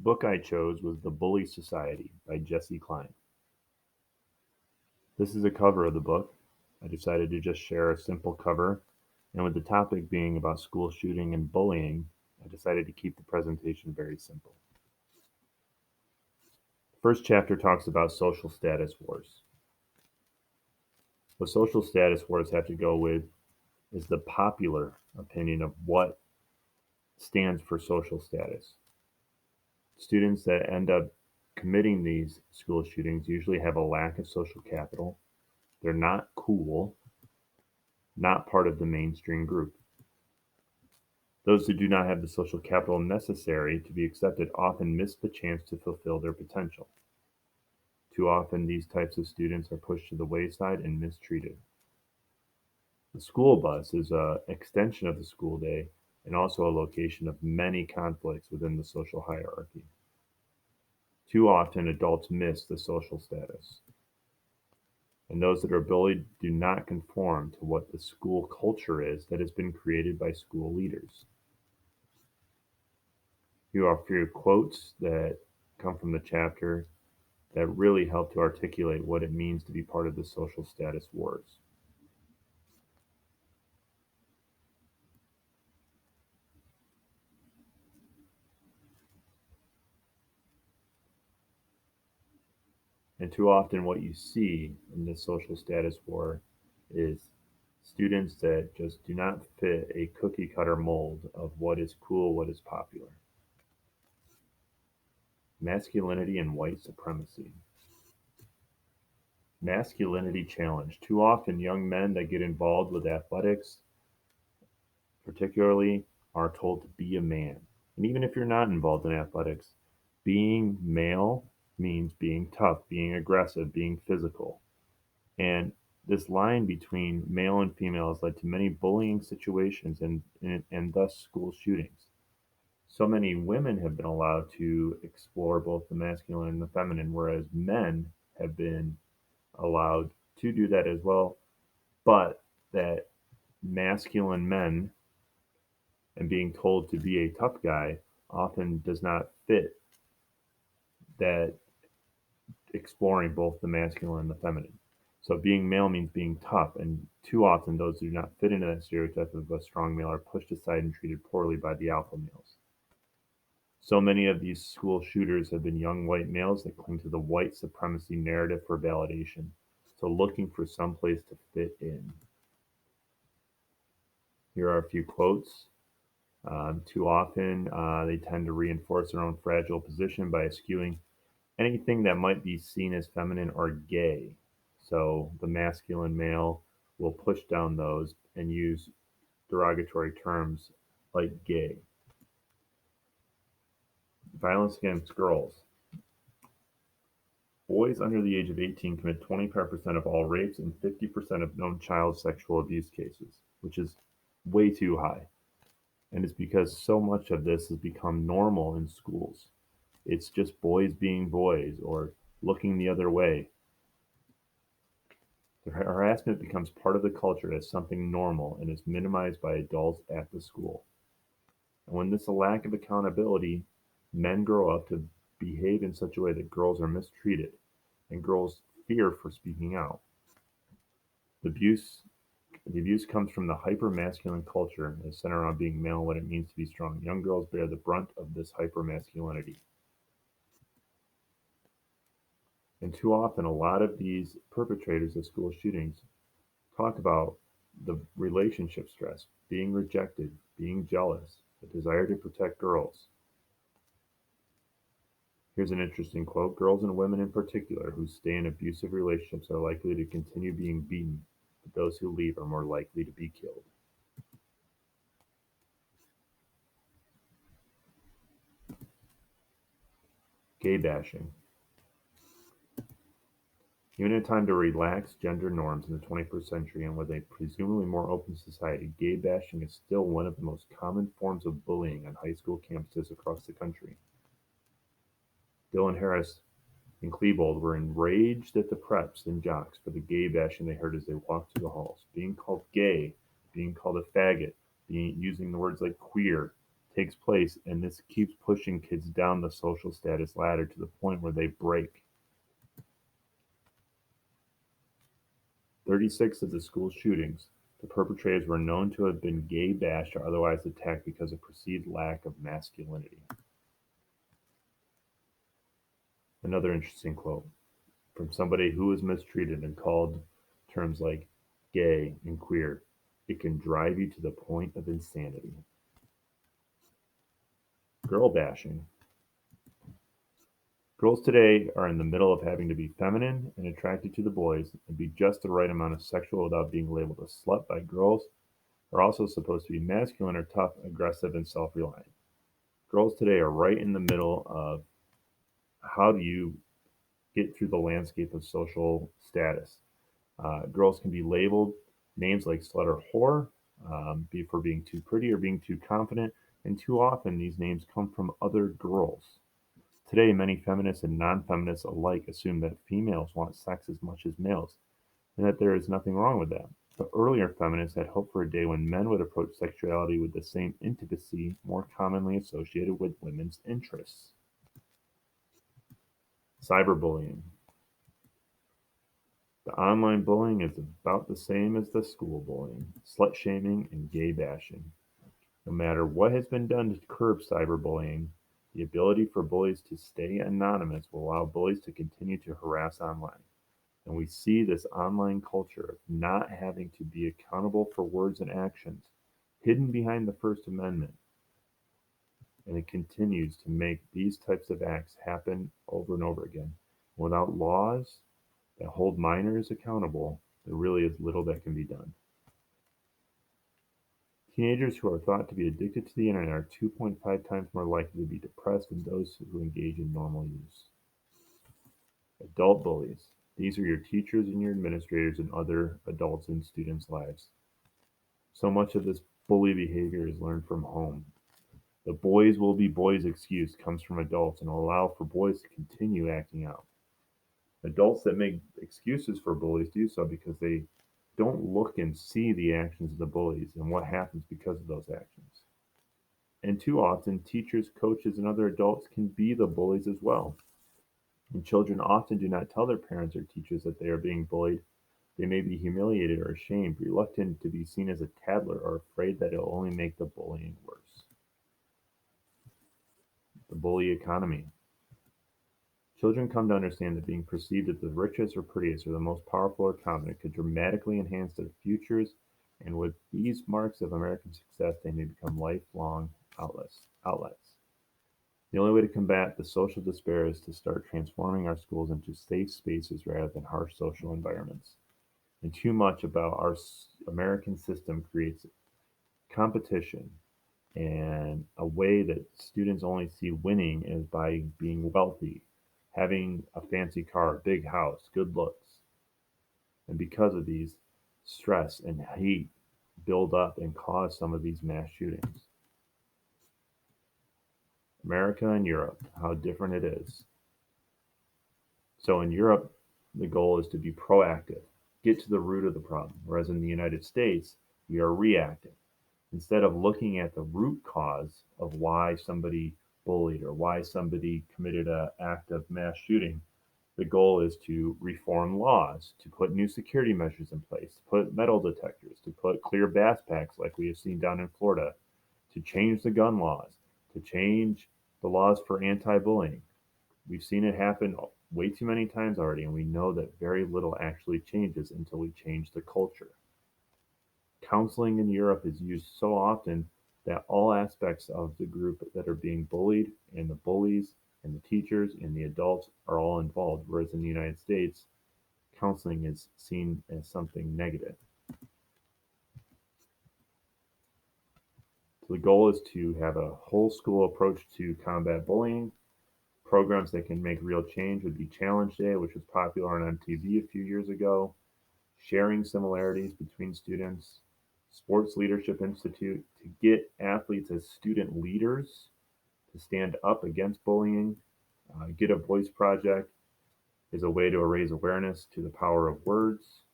Book I chose was The Bully Society by Jesse Klein. This is a cover of the book. I decided to just share a simple cover, and with the topic being about school shooting and bullying, I decided to keep the presentation very simple. The first chapter talks about social status wars. What social status wars have to go with is the popular opinion of what stands for social status. Students that end up committing these school shootings usually have a lack of social capital. They're not cool, not part of the mainstream group. Those who do not have the social capital necessary to be accepted often miss the chance to fulfill their potential. Too often, these types of students are pushed to the wayside and mistreated. The school bus is an extension of the school day and also a location of many conflicts within the social hierarchy. Too often, adults miss the social status, and those that are bullied do not conform to what the school culture is that has been created by school leaders. Here are a few quotes that come from the chapter that really help to articulate what it means to be part of the social status wars. And too often, what you see in this social status war is students that just do not fit a cookie cutter mold of what is cool, what is popular. Masculinity and white supremacy. Masculinity challenge. Too often, young men that get involved with athletics, particularly, are told to be a man. And even if you're not involved in athletics, being male means being tough, being aggressive, being physical. And this line between male and female has led to many bullying situations and thus school shootings. So many women have been allowed to explore both the masculine and the feminine, whereas men have been allowed to do that as well, but that masculine men and being told to be a tough guy often does not fit that exploring both the masculine and the feminine. So being male means being tough, and too often those who do not fit into that stereotype of a strong male are pushed aside and treated poorly by the alpha males. So many of these school shooters have been young white males that cling to the white supremacy narrative for validation, so looking for some place to fit in. Here are a few quotes. Too often, they tend to reinforce their own fragile position by eschewing anything that might be seen as feminine or gay. So the masculine male will push down those and use derogatory terms like gay. Violence against girls. Boys under the age of 18 commit 25% of all rapes and 50% of known child sexual abuse cases, which is way too high. And it's because so much of this has become normal in schools. It's just boys being boys or looking the other way. The harassment becomes part of the culture as something normal and is minimized by adults at the school. And when there's a lack of accountability, men grow up to behave in such a way that girls are mistreated and girls fear for speaking out. The abuse the abuse comes from the hyper-masculine culture and is centered around being male and what it means to be strong. Young girls bear the brunt of this hyper-masculinity. And too often, a lot of these perpetrators of school shootings talk about the relationship stress, being rejected, being jealous, the desire to protect girls. Here's an interesting quote. Girls and women in particular who stay in abusive relationships are likely to continue being beaten, but those who leave are more likely to be killed. Gay bashing. Even in a time to relax gender norms in the 21st century and with a presumably more open society, gay bashing is still one of the most common forms of bullying on high school campuses across the country. Dylan Harris and Klebold were enraged at the preps and jocks for the gay bashing they heard as they walked through the halls. Being called gay, being called a faggot, using the words like queer takes place, and this keeps pushing kids down the social status ladder to the point where they break. 36 of the school shootings, the perpetrators were known to have been gay bashed or otherwise attacked because of perceived lack of masculinity. Another interesting quote from somebody who was mistreated and called terms like gay and queer. It can drive you to the point of insanity. Girl bashing. Girls today are in the middle of having to be feminine and attracted to the boys and be just the right amount of sexual without being labeled a slut by girls, are also supposed to be masculine or tough, aggressive, and self reliant. Girls today are right in the middle of how do you get through the landscape of social status. Girls can be labeled names like slut or whore, for being too pretty or being too confident, and too often these names come from other girls. Today, many feminists and non feminists alike assume that females want sex as much as males, and that there is nothing wrong with that. But earlier feminists had hoped for a day when men would approach sexuality with the same intimacy more commonly associated with women's interests. Cyberbullying. The online bullying is about the same as the school bullying, slut shaming, and gay bashing. No matter what has been done to curb cyberbullying, the ability for bullies to stay anonymous will allow bullies to continue to harass online. And we see this online culture of not having to be accountable for words and actions hidden behind the First Amendment. And it continues to make these types of acts happen over and over again. Without laws that hold minors accountable, there really is little that can be done. Teenagers who are thought to be addicted to the internet are 2.5 times more likely to be depressed than those who engage in normal use. Adult bullies. These are your teachers and your administrators and other adults in students' lives. So much of this bully behavior is learned from home. The boys will be boys excuse comes from adults and will allow for boys to continue acting out. Adults that make excuses for bullies do so because they don't look and see the actions of the bullies and what happens because of those actions. And too often, teachers, coaches, and other adults can be the bullies as well. And children often do not tell their parents or teachers that they are being bullied. They may be humiliated or ashamed, reluctant to be seen as a tattler, or afraid that it will only make the bullying worse. The bully economy. Children come to understand that being perceived as the richest or prettiest or the most powerful or confident could dramatically enhance their futures, and with these marks of American success, they may become lifelong outlets. The only way to combat the social despair is to start transforming our schools into safe spaces rather than harsh social environments. And too much about our American system creates competition and a way that students only see winning is by being wealthy, having a fancy car, big house, good looks. And because of these, stress and hate build up and cause some of these mass shootings. America and Europe, how different it is. So in Europe, the goal is to be proactive, get to the root of the problem, whereas in the United States, we are reactive. Instead of looking at the root cause of why somebody bullied or why somebody committed an act of mass shooting, the goal is to reform laws, to put new security measures in place, to put metal detectors, to put clear backpacks like we have seen down in Florida, to change the gun laws, to change the laws for anti-bullying. We've seen it happen way too many times already, and we know that very little actually changes until we change the culture. Counseling in Europe is used so often that all aspects of the group that are being bullied and the bullies and the teachers and the adults are all involved, whereas in the United States, counseling is seen as something negative. So the goal is to have a whole school approach to combat bullying. Programs that can make real change would be Challenge Day, which was popular on MTV a few years ago, sharing similarities between students, Sports Leadership Institute to get athletes as student leaders to stand up against bullying. Get a Voice Project is a way to raise awareness to the power of words.